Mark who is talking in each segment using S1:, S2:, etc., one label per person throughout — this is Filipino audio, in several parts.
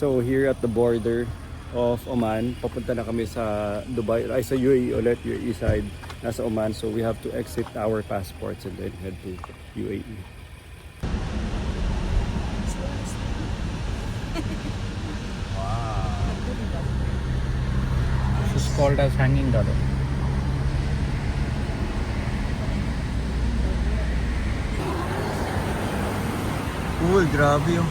S1: So here at the border of Oman, papunta na kami sa Dubai, ay sa UAE ulit, UAE side, nasa Oman. So we have to exit our passports and then head to UAE.
S2: Wow. It's called as hanging dollar.
S1: Cool, grabe yun.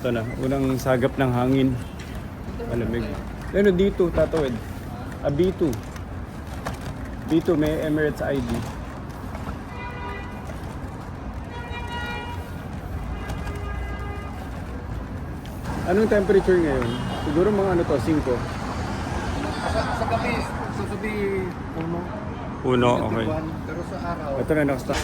S1: Ito na, unang sagap ng hangin. Malamig. Ano dito, tatawid? B2. B2, may Emirates ID. Anong temperature ngayon? Siguro mga ano to, 5.
S3: Sa gabi, sa gabi, puno.
S1: Puno, okay.
S3: Pero sa araw,
S1: Ito na, nakasta.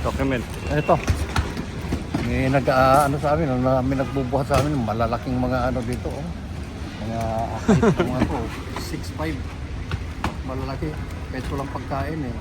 S1: Document.
S3: ito. May ano sa amin, may nagbubuhat sa amin, malalaking mga ano dito, oh. Mga kahit mga to, 6'5". Malalaki, kahit walang pagkain eh.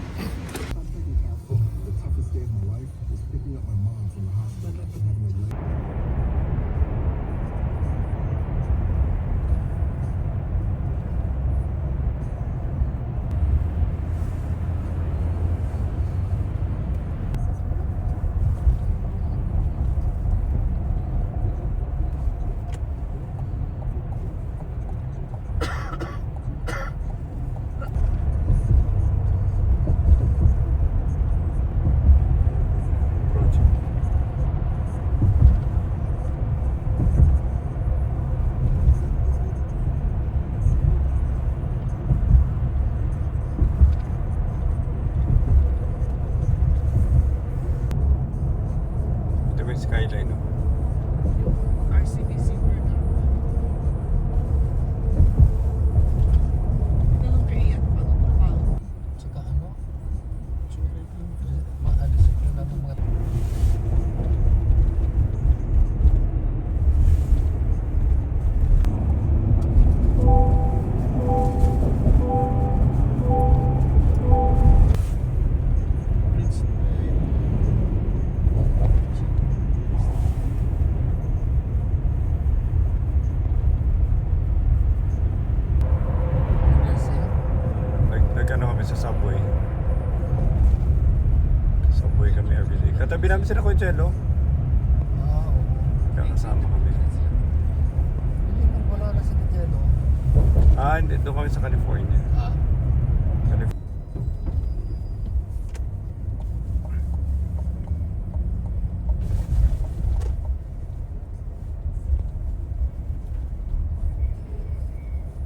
S1: namin sila Conchelo.
S3: Oo.
S1: Kasama kami.
S3: Hindi nang wala na si Jello.
S1: Hindi. Doon kami sa California.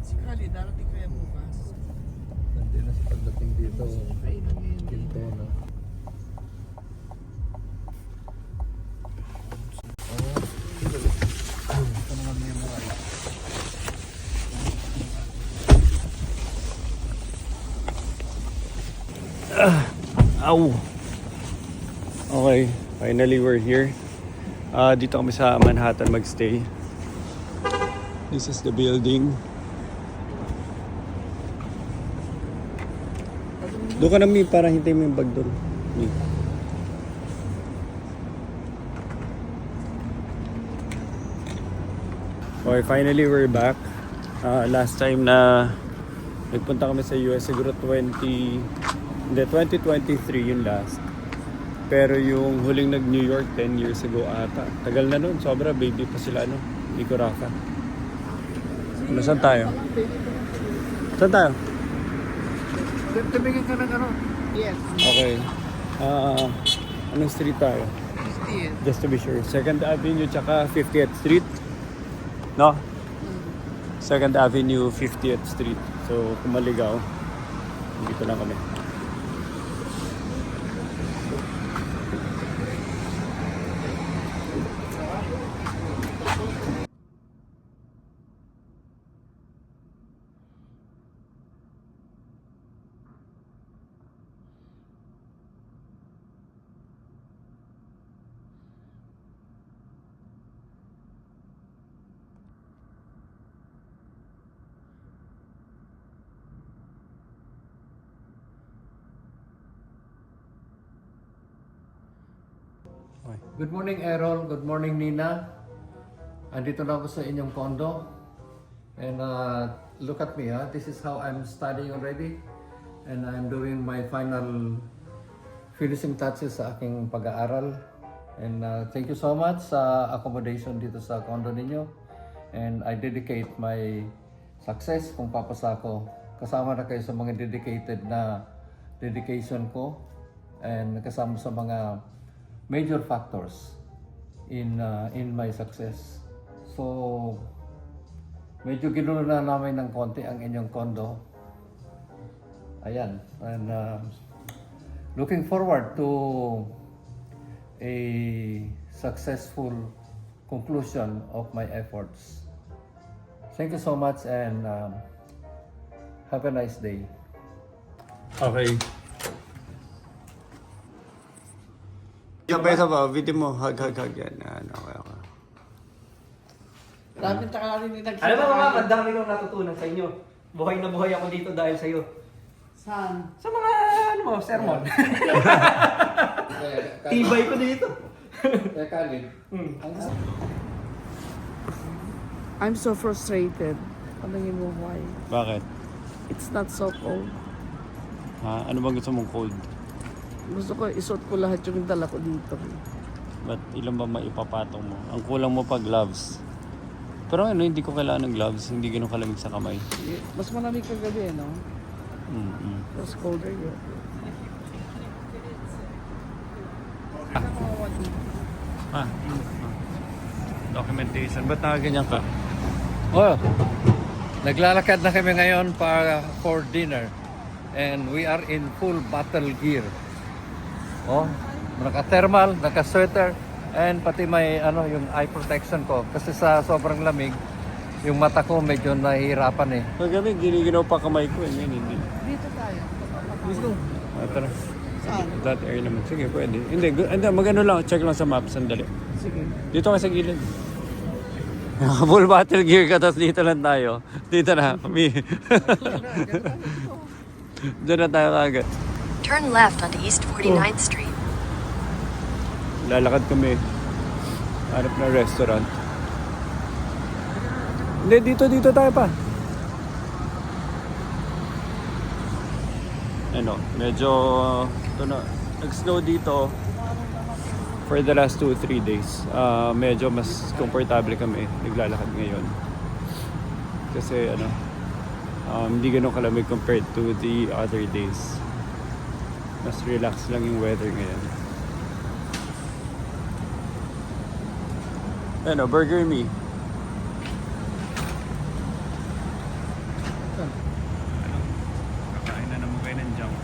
S2: Si Kali, darating kaya bukas.
S3: Hindi na sa pagdating dito. Ginto na. Ito naman yung maray.
S1: Ow! Okay, finally we're here. Dito kami sa Manhattan magstay. This is the building. Doon ka na, Mi, para hintayin mo yung bag doon. Mi. Okay, finally we're back. Last time na nagpunta kami sa US, siguro 2023 yung last. Pero yung huling nag-New York 10 years ago ata. Tagal na nun, sobra, baby pa sila, Nico Rafa. Saan tayo? Saan tayo?
S3: Tumingin ka ng ano?
S2: Yes.
S1: Okay. Anong street tayo?
S2: Yes.
S1: Just to be sure. 2nd Avenue tsaka 50th Street. No? 2nd Avenue, 50th Street. So, kung maligaw, dito lang kami. Okay.
S3: Good morning, Errol. Good morning, Nina. Andito na ako sa inyong condo. And look at me, ha? This is how I'm studying already. And I'm doing my final finishing touches sa aking pag-aaral. And thank you so much sa accommodation dito sa condo ninyo. And I dedicate my success kung papasa ako. Kasama na kayo sa mga dedicated na dedication ko. And kasama sa mga major factors in my success. So, medyo ginulo na namin ng konti ang inyong condo. Ayan. And looking forward to a successful conclusion of my efforts. Thank you so much and have a nice day.
S1: Okay. Kapay sa ba? Video mo. Hug. Yan. Okay.
S2: Maraming takalari ni nagsimula.
S4: Alam mo mga, ang dami kong natutunan sa inyo. Buhay na buhay ako dito dahil sa iyo.
S2: Saan?
S4: Sa mga, sermon. Tibay ko dito.
S2: I'm so frustrated. Tanungin mo why.
S1: Bakit?
S2: It's not so cold.
S1: Ano bang gusto mong cold?
S2: Gusto ko isuot ko lahat yung dala ko dito.
S1: Ba't ilan ba maipapatong mo? Ang kulang mo pa gloves. Pero hindi ko kailangan ng gloves. Hindi ganun kalamig sa kamay.
S2: Mas malamig kagabi, no?
S1: Mm-hmm.
S2: Mas colder yun.
S1: Documentation. Ba't nakaganyan ka?
S3: Oh, naglalakad na kami ngayon for dinner. And we are in full battle gear. Oh, naka-thermal, naka-sweater, and pati may yung eye protection ko. Kasi sa sobrang lamig, yung mata ko medyo nahihirapan eh.
S1: Kagabi, giniginaw pa kamay ko. Yan, hindi.
S2: Dito tayo.
S3: Gusto?
S1: Tara.
S2: Saan?
S1: That area naman. Sige, pwede. Hindi, mag-ano lang. Check lang sa map. Sandali.
S2: Sige.
S1: Dito ka sa gilid. Full battle gear ka, tapos dito lang tayo. Dito na, kami. Diyan na tayo kagad.
S5: Turn left onto East 49th Street.
S1: Lalakad kami. Hanap na restaurant. Hindi, dito tayo pa. Medyo, ito na, nag-snow dito. for the last 2-3 days. Medyo mas komportable kami naglalakad ngayon. Kasi ano, hindi ganun kalamig compared to the other days. Mas relax lang yung weather ngayon. Ano, Burger Me. Kakain na naman kayo ng junk.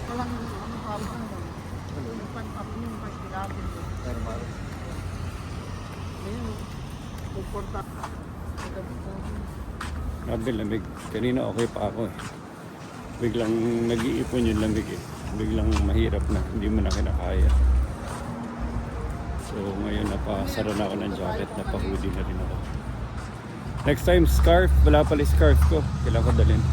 S2: Walang ano tawag na lang. Yung pan-up yung pagkilabin mo.
S3: Thermal.
S2: Ayun. Pupunta.
S1: Grabe lamig. Kanina okay pa ako eh. Biglang nag-iipon yung lamig eh. Biglang mahirap na. Hindi mo na kinakaya. So ngayon napasara na ako ng jacket. Napa-hoodie na rin ako. Next time scarf. Wala pala yung scarf ko. Kailangan ko dalhin.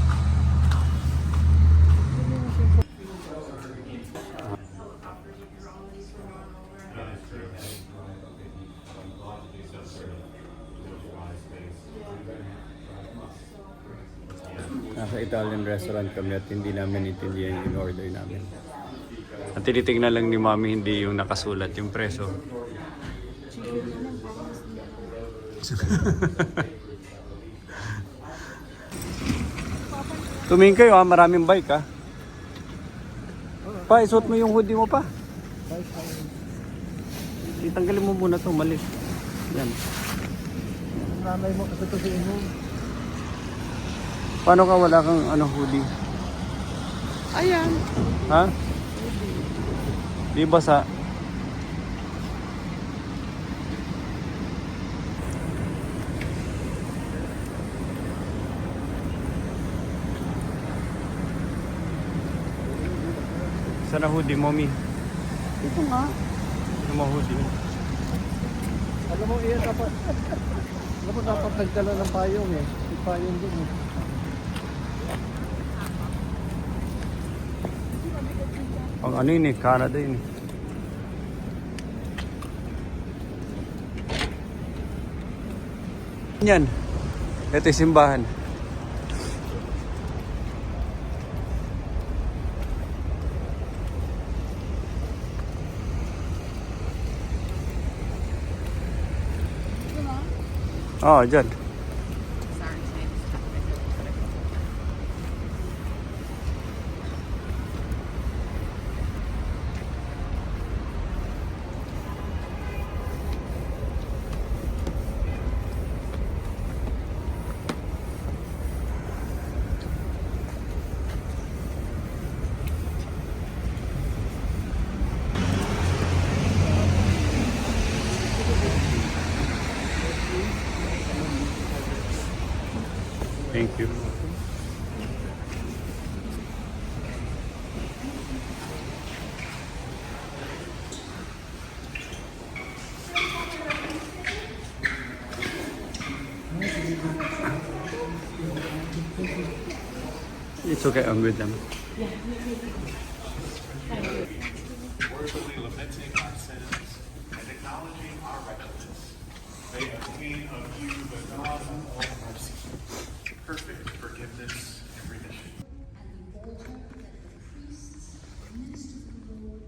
S1: Nasa Italian restaurant kami at hindi namin intindihan yung order namin. At tinitingnan lang ni Mami hindi yung nakasulat yung preso. Tumingin kayo ha, maraming bike ha. Pa, isuot mo yung hoodie mo pa. Itanggalin mo muna to, mali. Yan.
S3: Nanay mo kasi ito sa inyo.
S1: Paano ka wala kang hoodie?
S2: Ayan.
S1: Ha? Di basa. Saan na hoodie, Mommy?
S2: Ito nga.
S1: Ano mo hoodie?
S3: Alam mo, iyan dapat. Alam mo, dapat nagdala ng payong eh. May payong doon eh.
S1: Ang ano yun eh, Canada yun eh. Yan. Ito yung simbahan. Oo, dyan. Thank you. It's okay, I'm with them.
S6: Worthily lamenting our sins and acknowledging our wretchedness, may obtain of you the God of all mercy, perfect forgiveness and remission.
S7: And the altar that the priests minister to the Lord,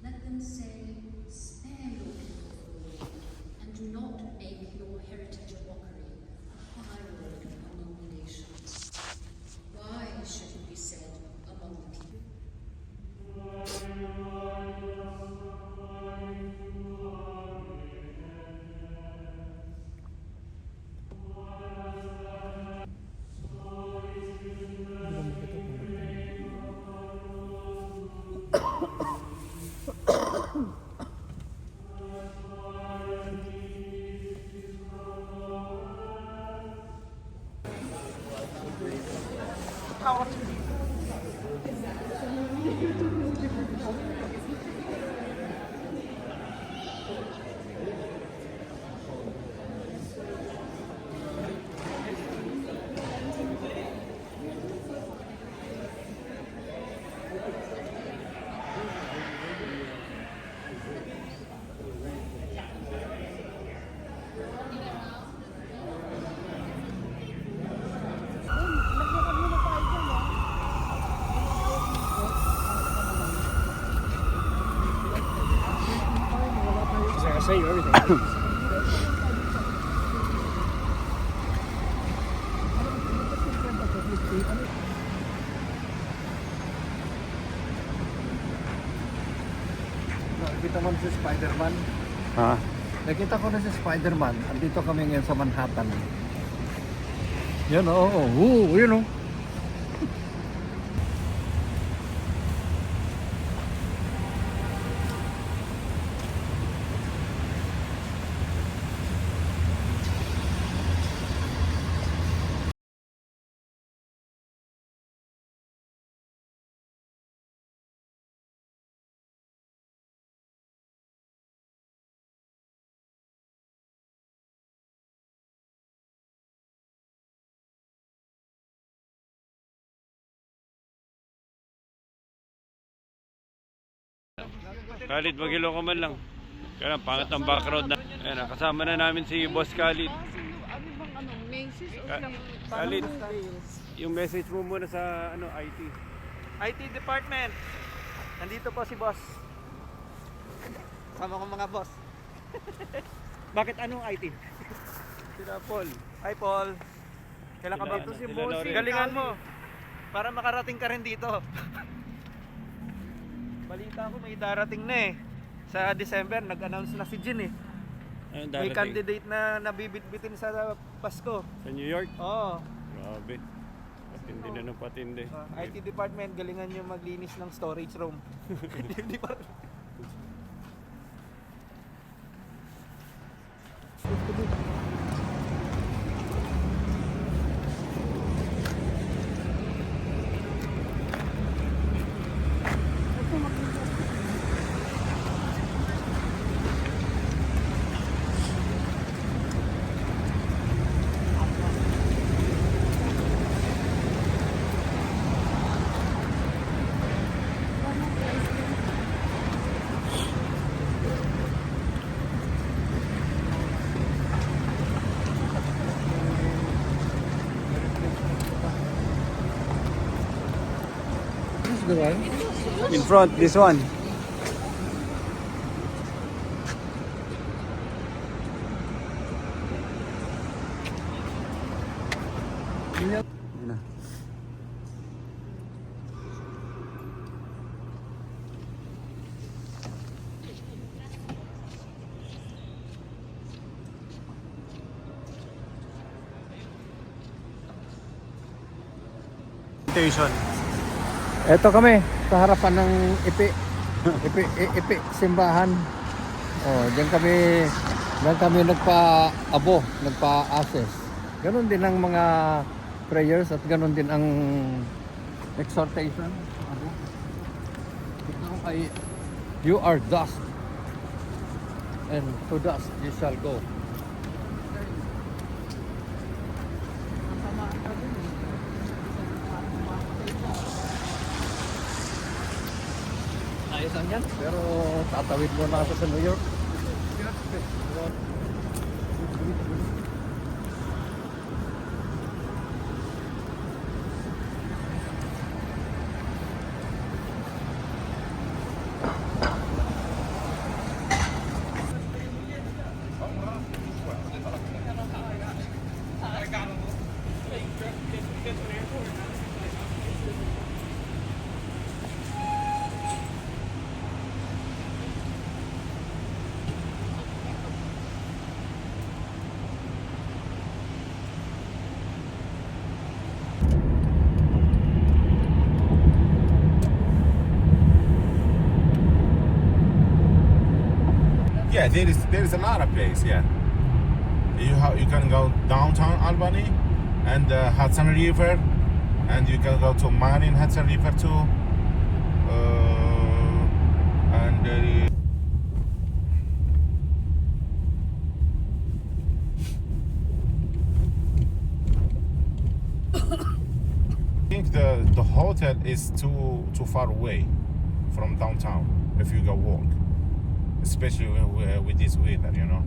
S7: let them say, spare your people, Lord, and do not make your heritage a mockery, a byword among the nations. Why should it be said among the people?
S4: say everything.
S3: Nakita mo si Spider-Man.
S1: Ha?
S3: Nakita ko na si Spider-Man. Andito kami ngayon sa Manhattan. Yan oo. Yun oh.
S1: Khalid, mag-hello ka man lang. Kaya pangit ang background na. Ayan, kasama na namin si Boss Khalid. Khalid, yung message mo muna sa IT.
S4: IT department. Nandito po si boss. Sama ko mga boss. Bakit anong IT?
S1: Sila Paul.
S4: Hi Paul. Kailan ka ba?
S1: Sila,
S4: Si
S1: sila
S4: boss.
S1: Lauren.
S4: Galingan mo. Para makarating ka rin dito. Balita ko may darating na eh. Sa December, nag-announce na si Jin eh.
S1: Ayun,
S4: May
S1: darating.
S4: candidate na nabibitbitin sa Pasko.
S1: Sa New York.
S4: Oo.
S1: Grabe. Patindi na ng patindi.
S4: IT department, galingan nyo maglinis ng storage room. Di ba?
S3: This is the one.
S1: In front, this one. Yun na. Station.
S3: Ito kami sa harapan ng ipi simbahan. Oh, diyan kami nagpa-abo, nagpa-assess. Ganon din ang mga prayers at ganon din ang exhortation. Abo. Ito ay you are dust and to dust you shall go. Ayos lang yan, pero tatawid muna ako sa New York.
S8: Yeah, there is a lot of place. Yeah, you can go downtown Albany and Hudson River, and you can go to Marine Hudson River too. And I think the hotel is too far away from downtown if you go walk, especially with this weather, you know.